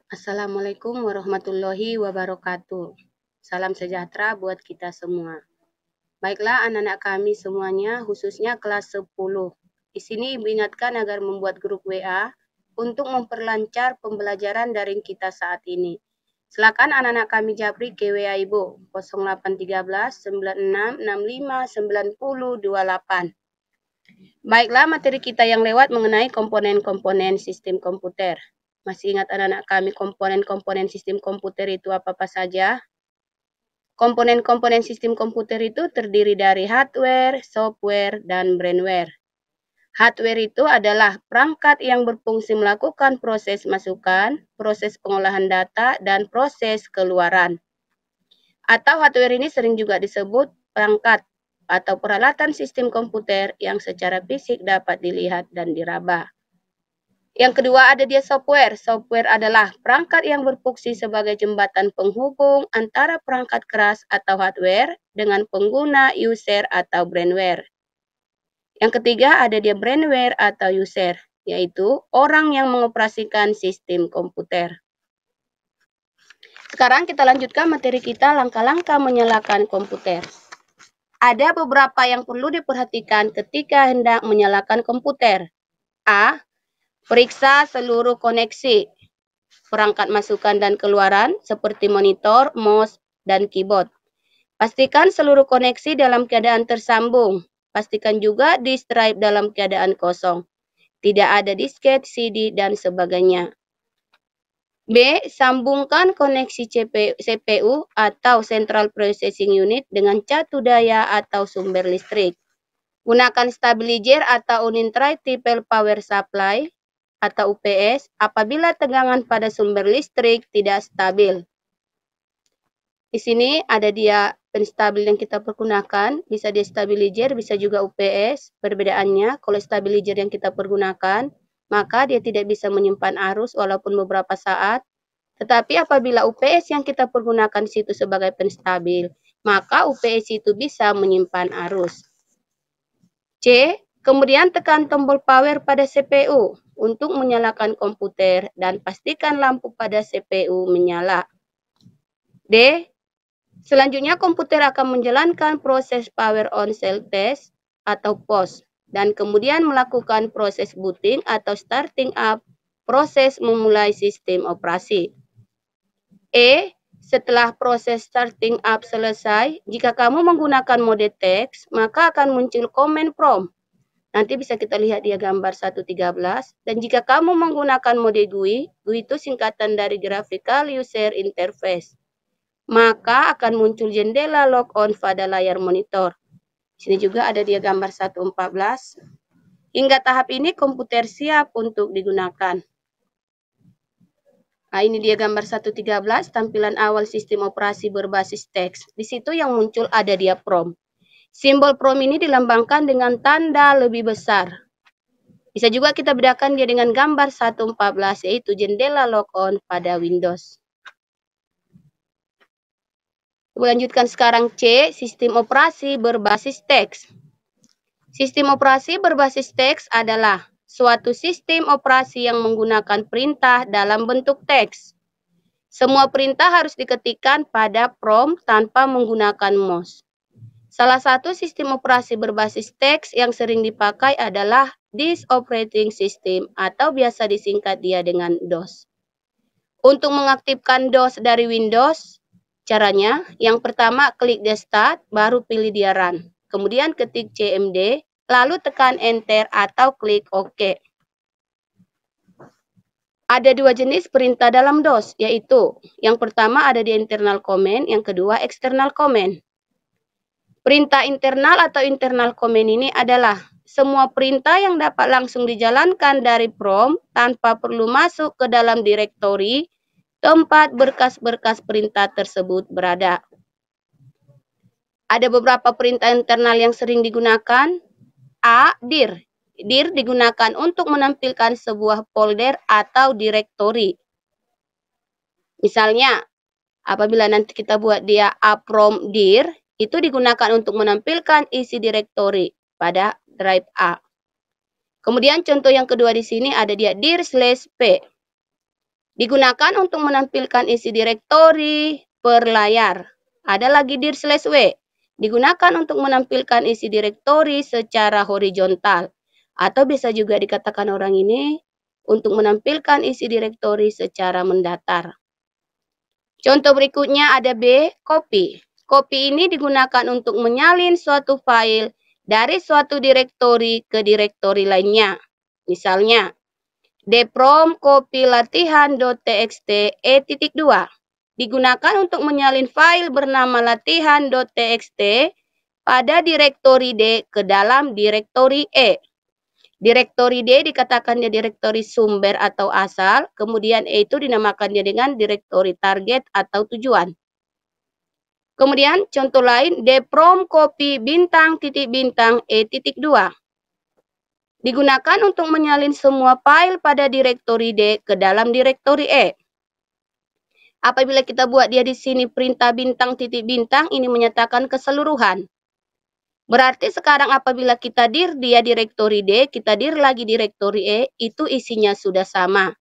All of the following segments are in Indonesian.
Assalamualaikum warahmatullahi wabarakatuh. Salam sejahtera buat kita semua. Baiklah anak-anak kami semuanya, khususnya kelas 10. Di sini Ibu ingatkan agar membuat grup WA untuk memperlancar pembelajaran daring kita saat ini. Silakan anak-anak kami japri ke WA Ibu 0813 96 65 90 28. Baiklah, materi kita yang lewat mengenai komponen-komponen sistem komputer. Masih ingat anak-anak kami komponen-komponen sistem komputer itu apa-apa saja? Komponen-komponen sistem komputer itu terdiri dari hardware, software, dan brainware. Hardware itu adalah perangkat yang berfungsi melakukan proses masukan, proses pengolahan data, dan proses keluaran. Atau hardware ini sering juga disebut perangkat atau peralatan sistem komputer yang secara fisik dapat dilihat dan diraba. Yang kedua ada dia software. Software adalah perangkat yang berfungsi sebagai jembatan penghubung antara perangkat keras atau hardware dengan pengguna, user, atau brainware. Yang ketiga ada dia brainware atau user, yaitu orang yang mengoperasikan sistem komputer. Sekarang kita lanjutkan materi kita langkah-langkah menyalakan komputer. Ada beberapa yang perlu diperhatikan ketika hendak menyalakan komputer. A. Periksa seluruh koneksi, perangkat masukan dan keluaran seperti monitor, mouse, dan keyboard. Pastikan seluruh koneksi dalam keadaan tersambung. Pastikan juga disk drive dalam keadaan kosong. Tidak ada disket, CD, dan sebagainya. B. Sambungkan koneksi CPU atau Central Processing Unit dengan catu daya atau sumber listrik. Gunakan stabilizer atau uninterruptible power supply atau UPS apabila tegangan pada sumber listrik tidak stabil. Di sini ada dia penstabil yang kita pergunakan, bisa dia stabilizer, bisa juga UPS. Perbedaannya, kalau stabilizer yang kita pergunakan, maka dia tidak bisa menyimpan arus walaupun beberapa saat. Tetapi apabila UPS yang kita pergunakan di situ sebagai penstabil, maka UPS itu bisa menyimpan arus. C. Kemudian tekan tombol power pada CPU untuk menyalakan komputer dan pastikan lampu pada CPU menyala. D. Selanjutnya komputer akan menjalankan proses power on cell test atau POS dan kemudian melakukan proses booting atau starting up, proses memulai sistem operasi. E. Setelah proses starting up selesai, jika kamu menggunakan mode teks, maka akan muncul command prompt. Nanti bisa kita lihat dia gambar 1.13. Dan jika kamu menggunakan mode GUI, GUI itu singkatan dari Graphical User Interface, maka akan muncul jendela log on pada layar monitor. Sini juga ada dia gambar 1.14. Hingga tahap ini komputer siap untuk digunakan. Nah, ini dia gambar 1.13, tampilan awal sistem operasi berbasis teks. Di situ yang muncul ada dia prompt. Simbol prompt ini dilambangkan dengan tanda lebih besar. Bisa juga kita bedakan dia dengan gambar 1.14, yaitu jendela logon pada Windows. Lanjutkan sekarang C, sistem operasi berbasis teks. Sistem operasi berbasis teks adalah suatu sistem operasi yang menggunakan perintah dalam bentuk teks. Semua perintah harus diketikkan pada prompt tanpa menggunakan mouse. Salah satu sistem operasi berbasis teks yang sering dipakai adalah Disk Operating System atau biasa disingkat dia dengan DOS. Untuk mengaktifkan DOS dari Windows, caranya yang pertama klik dia start, baru pilih dia run. Kemudian ketik CMD, lalu tekan enter atau klik OK. Ada dua jenis perintah dalam DOS, yaitu yang pertama ada di internal command, yang kedua external command. Perintah internal atau internal command ini adalah semua perintah yang dapat langsung dijalankan dari prompt tanpa perlu masuk ke dalam direktori tempat berkas-berkas perintah tersebut berada. Ada beberapa perintah internal yang sering digunakan. A. Dir. Dir digunakan untuk menampilkan sebuah folder atau direktori. Misalnya, apabila nanti kita buat dia aprompt dir, itu digunakan untuk menampilkan isi direktori pada drive A. Kemudian contoh yang kedua di sini ada dia dir/p. Digunakan untuk menampilkan isi direktori per layar. Ada lagi dir/w. Digunakan untuk menampilkan isi direktori secara horizontal. Atau bisa juga dikatakan orang ini untuk menampilkan isi direktori secara mendatar. Contoh berikutnya ada B, copy. Copy ini digunakan untuk menyalin suatu file dari suatu direktori ke direktori lainnya. Misalnya, dprom copy latihan.txt E.2 digunakan untuk menyalin file bernama latihan.txt pada direktori D ke dalam direktori E. Direktori D dikatakan dia direktori sumber atau asal, kemudian E itu dinamakan dia dengan direktori target atau tujuan. Kemudian contoh lain, dprom copy bintang titik bintang E.2 digunakan untuk menyalin semua file pada direktori D ke dalam direktori E. Apabila kita buat dia di sini perintah bintang titik bintang, ini menyatakan keseluruhan. Berarti sekarang apabila kita dir dia direktori D, kita dir lagi direktori E, itu isinya sudah sama.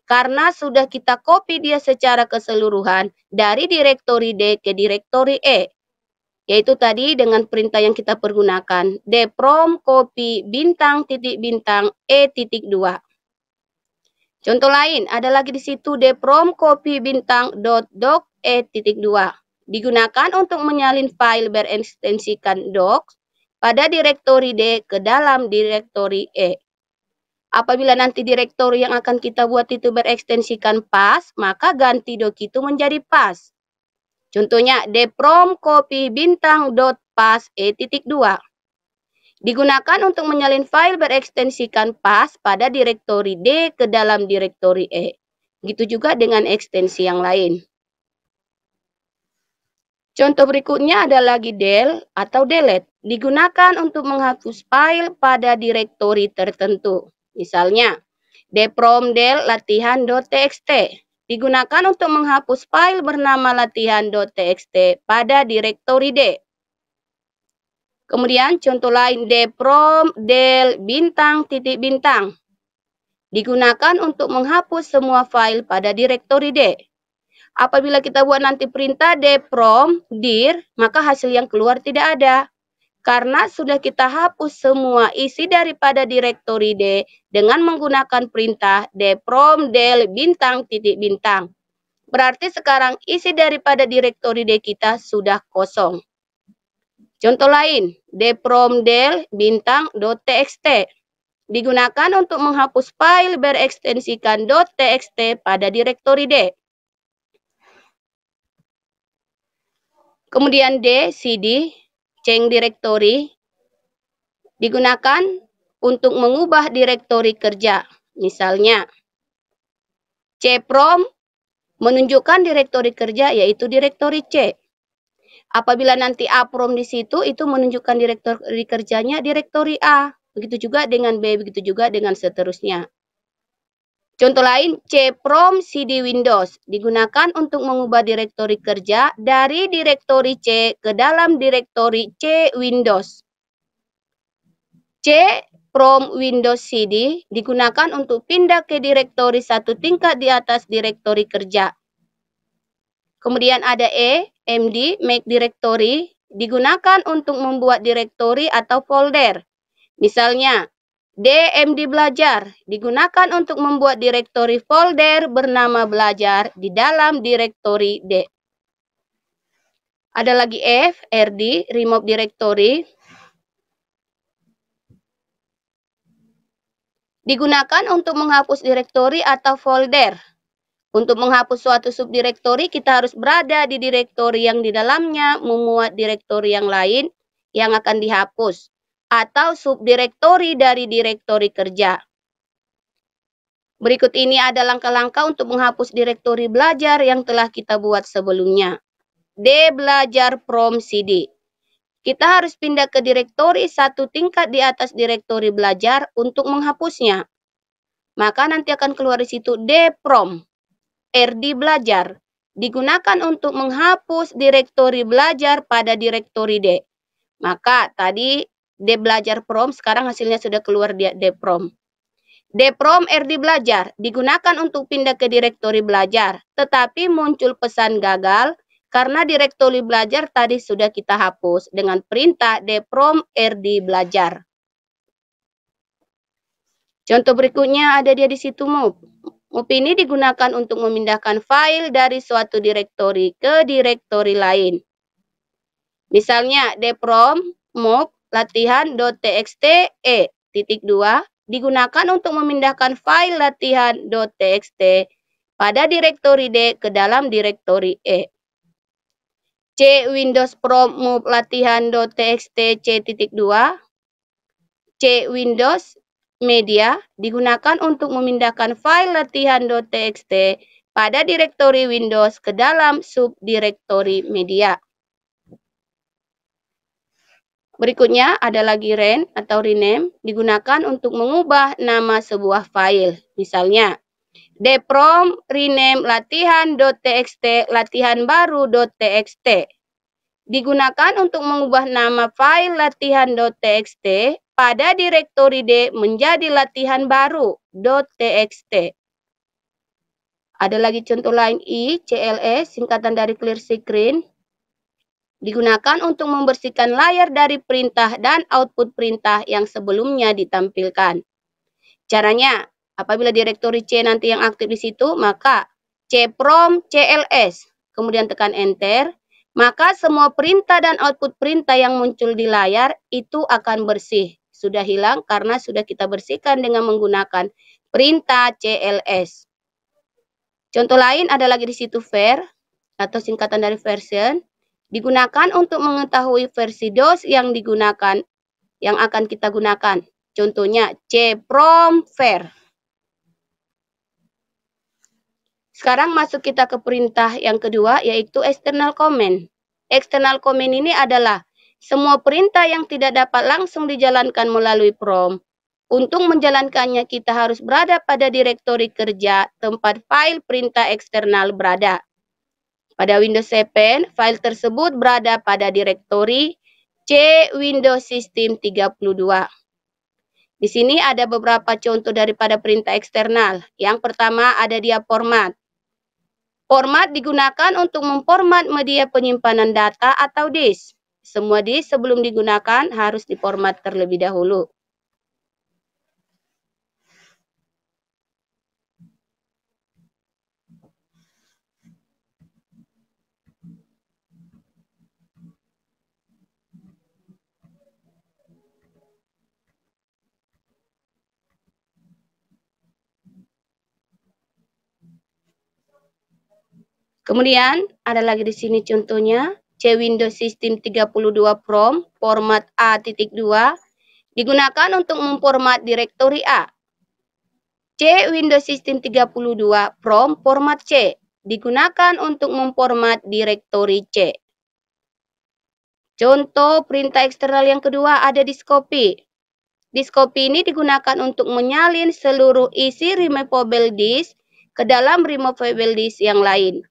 Karena sudah kita copy dia secara keseluruhan dari direktori D ke direktori E. Yaitu tadi dengan perintah yang kita pergunakan, dprom copy bintang titik bintang E.2. Contoh lain, ada lagi di situ dprom copy bintang .doc E.2. Digunakan untuk menyalin file berekstensikan docs pada direktori D ke dalam direktori E. Apabila nanti direktori yang akan kita buat itu berekstensikan pas, maka ganti doc itu menjadi pas. Contohnya dprom copy bintang .pas E.2. Digunakan untuk menyalin file berekstensikan pas pada direktori D ke dalam direktori E. Begitu juga dengan ekstensi yang lain. Contoh berikutnya ada lagi del atau delete. Digunakan untuk menghapus file pada direktori tertentu. Misalnya, dprom del latihan.txt. Digunakan untuk menghapus file bernama latihan.txt pada direktori D. Kemudian contoh lain, dprom del bintang titik bintang. Digunakan untuk menghapus semua file pada direktori D. Apabila kita buat nanti perintah dprom dir, maka hasil yang keluar tidak ada. Karena sudah kita hapus semua isi daripada direktori D dengan menggunakan perintah dprom del bintang titik bintang. Berarti sekarang isi daripada direktori D kita sudah kosong. Contoh lain, dprom del bintang.txt. Digunakan untuk menghapus file berekstensikan .txt pada direktori D. Kemudian D, cd, change directory, digunakan untuk mengubah direktori kerja. Misalnya, cprom menunjukkan direktori kerja yaitu direktori C. Apabila nanti aprom di situ, itu menunjukkan direktori kerjanya direktori A. Begitu juga dengan B, begitu juga dengan seterusnya. Contoh lain, cprom cd Windows digunakan untuk mengubah direktori kerja dari direktori C ke dalam direktori C Windows. Cprom Windows CD digunakan untuk pindah ke direktori satu tingkat di atas direktori kerja. Kemudian ada md make directory digunakan untuk membuat direktori atau folder. Misalnya, dmd belajar digunakan untuk membuat direktori folder bernama belajar di dalam direktori D. Ada lagi F, rd, remove directory. Digunakan untuk menghapus direktori atau folder. Untuk menghapus suatu subdirektori, kita harus berada di direktori yang di dalamnya memuat direktori yang lain yang akan dihapus. Atau subdirektori dari direktori kerja. Berikut ini ada langkah-langkah untuk menghapus direktori belajar yang telah kita buat sebelumnya. D. Belajar from CD. Kita harus pindah ke direktori satu tingkat di atas direktori belajar untuk menghapusnya. Maka nanti akan keluar di situ dprom rd belajar. Digunakan untuk menghapus direktori belajar pada direktori D. Maka tadi D belajar prom, sekarang hasilnya sudah keluar di dprom. Dprom RD belajar digunakan untuk pindah ke direktori belajar, tetapi muncul pesan gagal karena direktori belajar tadi sudah kita hapus dengan perintah dprom RD belajar. Contoh berikutnya ada dia di situ move. Move ini digunakan untuk memindahkan file dari suatu direktori ke direktori lain. Misalnya dprom move latihan.txt e.2 digunakan untuk memindahkan file latihan.txt pada direktori D ke dalam direktori E. C Windows Prom move latihan.txt C.2 C Windows Media digunakan untuk memindahkan file latihan.txt pada direktori Windows ke dalam subdirektori media. Berikutnya ada lagi ren atau rename digunakan untuk mengubah nama sebuah file. Misalnya dprom rename latihan.txt latihan baru.txt digunakan untuk mengubah nama file latihan.txt pada direktori D menjadi latihan baru.txt. Ada lagi contoh lain I, CLS singkatan dari clear screen digunakan untuk membersihkan layar dari perintah dan output perintah yang sebelumnya ditampilkan. Caranya, apabila direktori C nanti yang aktif di situ, maka cprom cls, kemudian tekan enter, maka semua perintah dan output perintah yang muncul di layar itu akan bersih. Sudah hilang karena sudah kita bersihkan dengan menggunakan perintah cls. Contoh lain ada lagi di situ var atau singkatan dari version. Digunakan untuk mengetahui versi DOS yang digunakan, yang akan kita gunakan. Contohnya cprom var. Sekarang masuk kita ke perintah yang kedua, yaitu external command. External command ini adalah semua perintah yang tidak dapat langsung dijalankan melalui prom. Untuk menjalankannya kita harus berada pada direktori kerja tempat file perintah eksternal berada. Pada Windows 7, file tersebut berada pada direktori C Windows System 32. Di sini ada beberapa contoh daripada perintah eksternal. Yang pertama ada dia format. Format digunakan untuk memformat media penyimpanan data atau disk. Semua disk sebelum digunakan harus diformat terlebih dahulu. Kemudian ada lagi di sini contohnya C Windows System 32 Prom format A.2 digunakan untuk memformat direktori A. C Windows System 32 Prom format C digunakan untuk memformat direktori C. Contoh perintah eksternal yang kedua ada diskcopy. Diskcopy ini digunakan untuk menyalin seluruh isi removable disk ke dalam removable disk yang lain.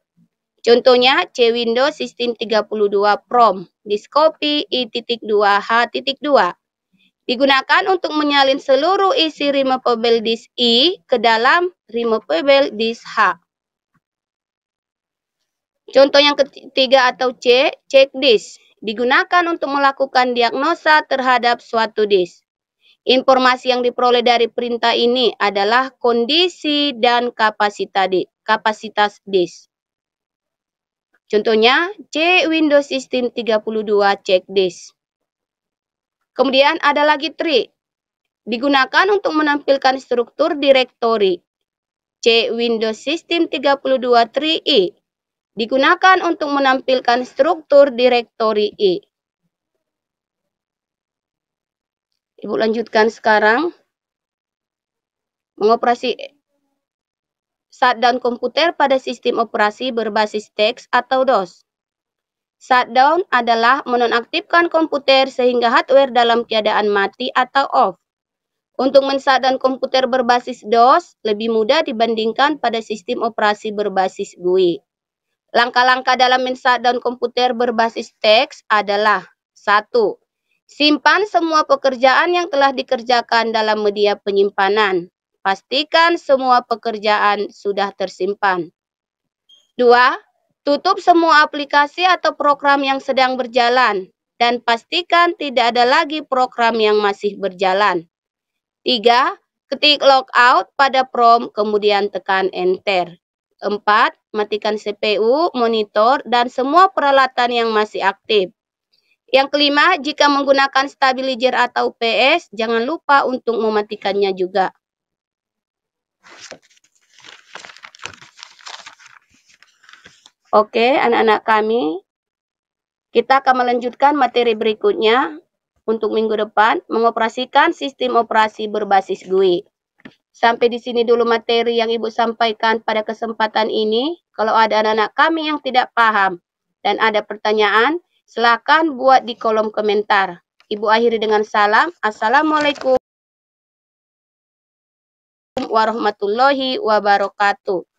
Contohnya C Windows System 32 Prom diskcopy I.2H.2 digunakan untuk menyalin seluruh isi removable disk I ke dalam removable disk H. Contoh yang ketiga atau C, check disk digunakan untuk melakukan diagnosa terhadap suatu disk. Informasi yang diperoleh dari perintah ini adalah kondisi dan kapasitas disk. Contohnya, C Windows System 32 check disk. Kemudian ada lagi tree. Digunakan untuk menampilkan struktur direktori. C Windows System 32 tree I. Digunakan untuk menampilkan struktur direktori I. Ibu lanjutkan sekarang. Mengoperasi shutdown komputer pada sistem operasi berbasis teks atau DOS. Shutdown adalah menonaktifkan komputer sehingga hardware dalam keadaan mati atau off. Untuk men-shutdown komputer berbasis DOS lebih mudah dibandingkan pada sistem operasi berbasis GUI. Langkah-langkah dalam men-shutdown komputer berbasis teks adalah 1. Simpan semua pekerjaan yang telah dikerjakan dalam media penyimpanan. Pastikan semua pekerjaan sudah tersimpan. 2. Tutup semua aplikasi atau program yang sedang berjalan dan pastikan tidak ada lagi program yang masih berjalan. 3. Ketik logout pada prompt kemudian tekan enter. 4. Matikan CPU, monitor, dan semua peralatan yang masih aktif. Yang kelima, jika menggunakan stabilizer atau PS, jangan lupa untuk mematikannya juga. Oke, anak-anak kami, kita akan melanjutkan materi berikutnya untuk minggu depan, mengoperasikan sistem operasi berbasis GUI. Sampai di sini dulu materi yang Ibu sampaikan pada kesempatan ini. Kalau ada anak-anak kami yang tidak paham dan ada pertanyaan, silakan buat di kolom komentar. Ibu akhiri dengan salam. Assalamualaikum warahmatullahi wabarakatuh.